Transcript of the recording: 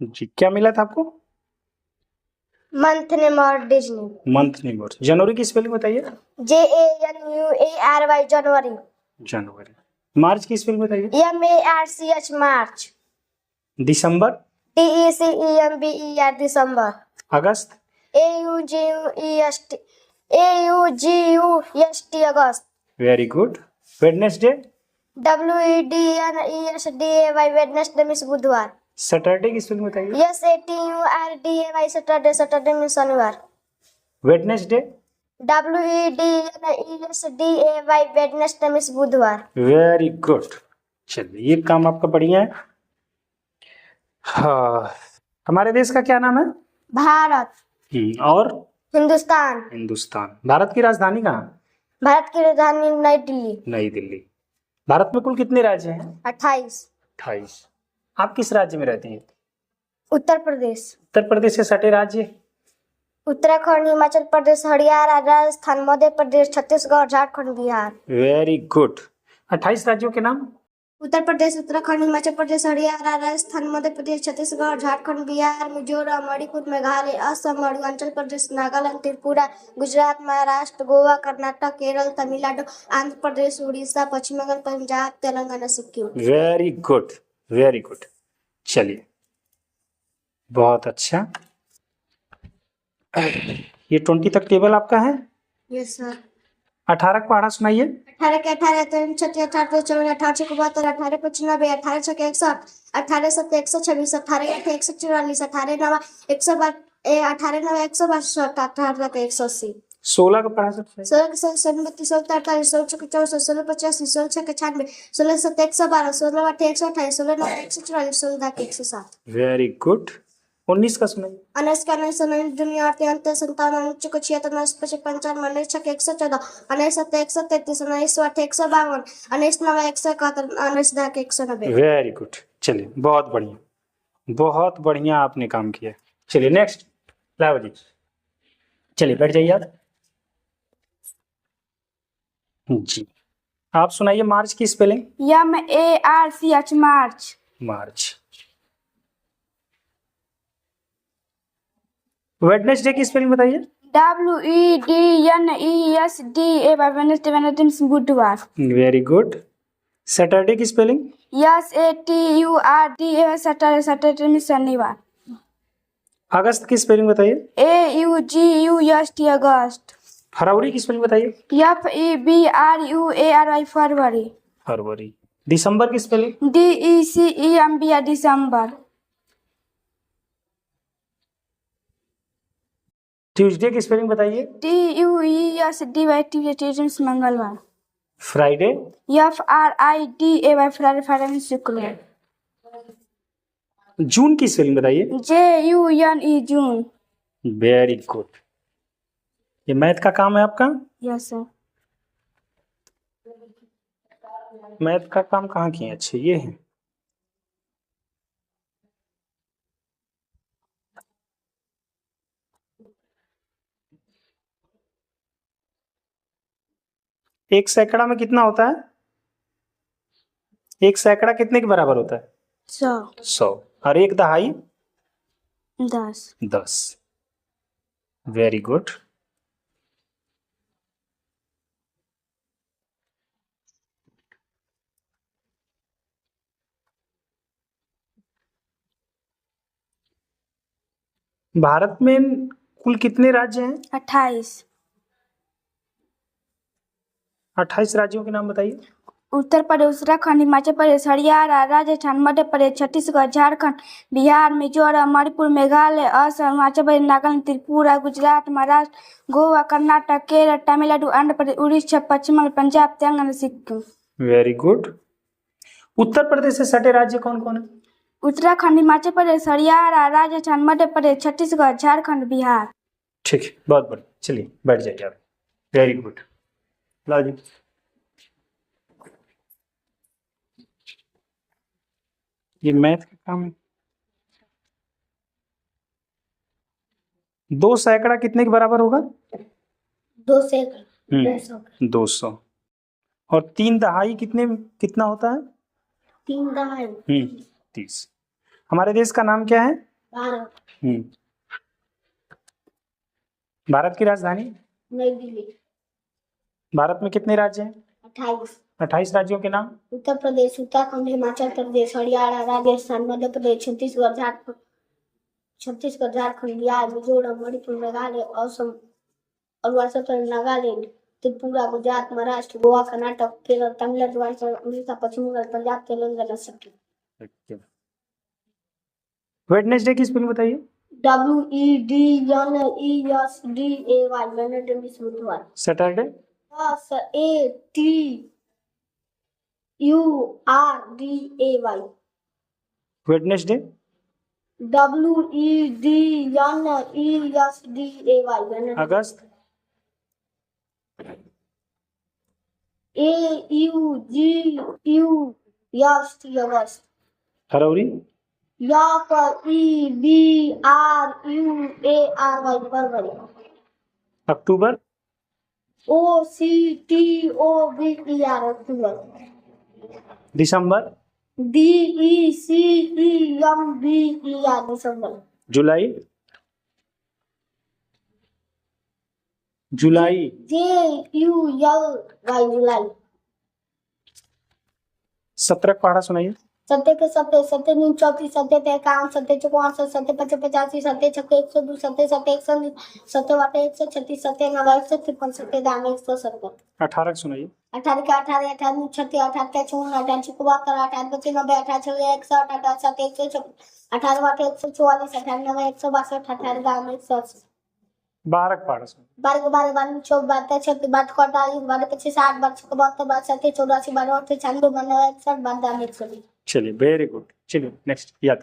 जी, क्या मिला था आपको? मंथ नेम और डेज नेम। मंथ नेम और जनवरी की स्पेलिंग बताइए। JANUARY जनवरी। जनवरी। मार्च की स्पेलिंग बताइए। MARCH March. दिसंबर। DECEMBER दिसंबर। अगस्त। AUGUST अगस्त। Very good. Wednesday. WEDNESDAY Wednesday means बुधवार। सैटरडे की स्पेलिंग बताइए। SATURDAY सैटरडे सैटरडे मीन्स शनिवार। वेडनेसडे। WEDNESDAY वेडनेसडे मीन्स बुधवार। Very good. चलिए, ये काम आपका बढ़िया है। हाँ, हमारे देश का क्या नाम है? भारत। और हिंदुस्तान। हिंदुस्तान। भारत की राजधानी कहाँ? भारत की राजधानी नई दिल्ली। नई दिल्ली। भारत में कुल कितने राज्य हैं? 28। 28। आप किस राज्य में रहती हैं? उत्तर प्रदेश। उत्तर प्रदेश से सटे राज्य? उत्तराखंड, हिमाचल प्रदेश, हरियाणा, राजस्थान, मध्य प्रदेश, छत्तीसगढ़, झारखंड, बिहार। Very good. 28 राज्यों के नाम? Uttar Pradesh, Uttarakhand, Himachal Pradesh, Haryana, Rajasthan, Madhya Pradesh, Chhattisgarh, Jharkhand, Bihar, Mizoram, Manipur, Meghalaya, Assam, Arunachal Pradesh, Nagaland, Tripura, Gujarat, Maharashtra, Goa, Karnataka, Kerala, Tamil Nadu, Andhra Pradesh, Orissa, Paschim Bengal, Punjab, Telangana, Sikkim. Very good, very good. चलिए, बहुत अच्छा। ये 20 तक टेबल आपका है? Yes sir. 18 का पढ़ा सुनाइए। 18 के 18 3 छत्तीस 18 54 18 6 72 18 95 18 6 61 18 7 126 18 8 144 18 9 112 18 9 162 18 180। 16 का पढ़ा सकते? 16 के 37 16 43 16 54 16 85 16 6 96 16 7 112 16 8 128 16 9 144 16 107। Very good. 19 का सुनाइए। 19 का 19 दुनिया 58 57 76 75 55 19 6 114 19 7 133 19 8 152 19 9 171 19 10 190। Very good. चलिए, बहुत बढ़िया, बहुत बढ़िया आपने काम किया। चलिए नेक्स्ट, लाओ जी। चलिए बैठ जाइए आप जी। आप सुनाइए मार्च की स्पेलिंग। MARCH मार्च। मार्च। वेडनेसडे की स्पेलिंग बताइए। WEDNESDAY वेडनेसडे बुधवार। Very good. सैटरडे की spelling. SATURDAY Saturday Saturday means शनिवार। अगस्त की स्पेलिंग बताइए। AUGUST अगस्त। फरवरी की स्पेलिंग बताइए। FEBRUARY फरवरी। फरवरी। दिसंबर की स्पेलिंग। DECEMBER दिसंबर। ट्यूसडे की स्पेलिंग बताइए। TUESDY ट्यूसडे मंगलवार। Friday. FRIDAY Friday Friday means शुक्रवार। जून की स्पेलिंग बताइए। JUNE June. Very good. ये मैथ का काम है आपका? Yes sir. मैथ का काम कहाँ किए? अच्छे, ये है। एक सैकड़ा में कितना होता है? एक सैकड़ा कितने के बराबर होता है? 100। 100। और एक दहाई? 10। 10। Very good. भारत में कुल कितने राज्य हैं? 28। 28 राज्यों के नाम बताइए। उत्तर प्रदेश, उत्तराखंड, हिमाचल प्रदेश, हरियाणा, राजस्थान, मध्य प्रदेश, छत्तीसगढ़, झारखंड, बिहार, मिजोरम, मणिपुर, मेघालय, असम, अरुणाचल प्रदेश, नागालैंड, त्रिपुरा, गुजरात, महाराष्ट्र, गोवा, कर्नाटक, केरल, तमिलनाडु, आंध्र प्रदेश, उड़ीसा, पश्चिम बंगाल, पंजाब, तेलंगाना, सिक्किम। Very good. उत्तर प्रदेश से सटे राज्य कौन कौन है? उत्तराखंड, हिमाचल प्रदेश, हरियाणा, राजस्थान, मध्य प्रदेश, छत्तीसगढ़, झारखंड, बिहार। ठीक है, बहुत बढ़िया। चलिए बैठ जाइए आप। Very good. लाओ जी। ये मैथ का काम है। 2 सैकड़ा कितने के बराबर होगा? 2 सैकड़ा 200। और 3 दहाई कितना होता है? 3 दहाई 30। हमारे देश का नाम क्या है? भारत। हम्म। भारत की राजधानी? नई दिल्ली। भारत में कितने राज्य हैं? 28। 28 राज्यों के नाम? उत्तर प्रदेश, उत्तराखंड, हिमाचल प्रदेश, हरियाणा, राजस्थान, मध्य प्रदेश, छत्तीसगढ़, झारखंड, बिहार, मिजोरम, मणिपुर, मेघालय, असम, अरुणाचल प्रदेश, नागालैंड, त्रिपुरा, गुजरात, महाराष्ट्र, गोवा, कर्नाटक, केरल, तमिलनाडु, उड़ीसा, पश्चिम बंगाल, पंजाब, तेलंगाना, सिक्किम। वेडनेसडे की स्पेलिंग बताइए। WEDNESDAY, वेडनेसडे मीन्स बुधवार। सैटरडे? SATURDAY, Wednesday? WEDNESDAY, अगस्त? AUGUST, अगस्त। फरवरी? FEBRUARY, फरवरी। अक्टूबर? OCTOBER, अक्टूबर। दिसंबर? DECEMBER, दिसंबर। जुलाई? जुलाई? JULY, जुलाई। 17 पढ़ा सुनाइए। सत्य के सत्य, सत्य न्यू 34, सत्य ते 51, सत्य 64, सत्य 85, सत्य 102, सत्य 119, सत्य 136, सत्य 153, सत्य 170। 18 सुनाइए। 18 के 18, 18 36, 18 के 54, 18 74, 18 95, 18 161, 18 7 156, 18 144, 18 9 162, 18 180। 12 पढ़ा सुनाइए। 12 12 12 24 12 36 12 48 12 25 60 12 72 12 87 84 12 98 96 12 61 12 120। चलिए वेरी गुड। चलिए नेक्स्ट याद करिए।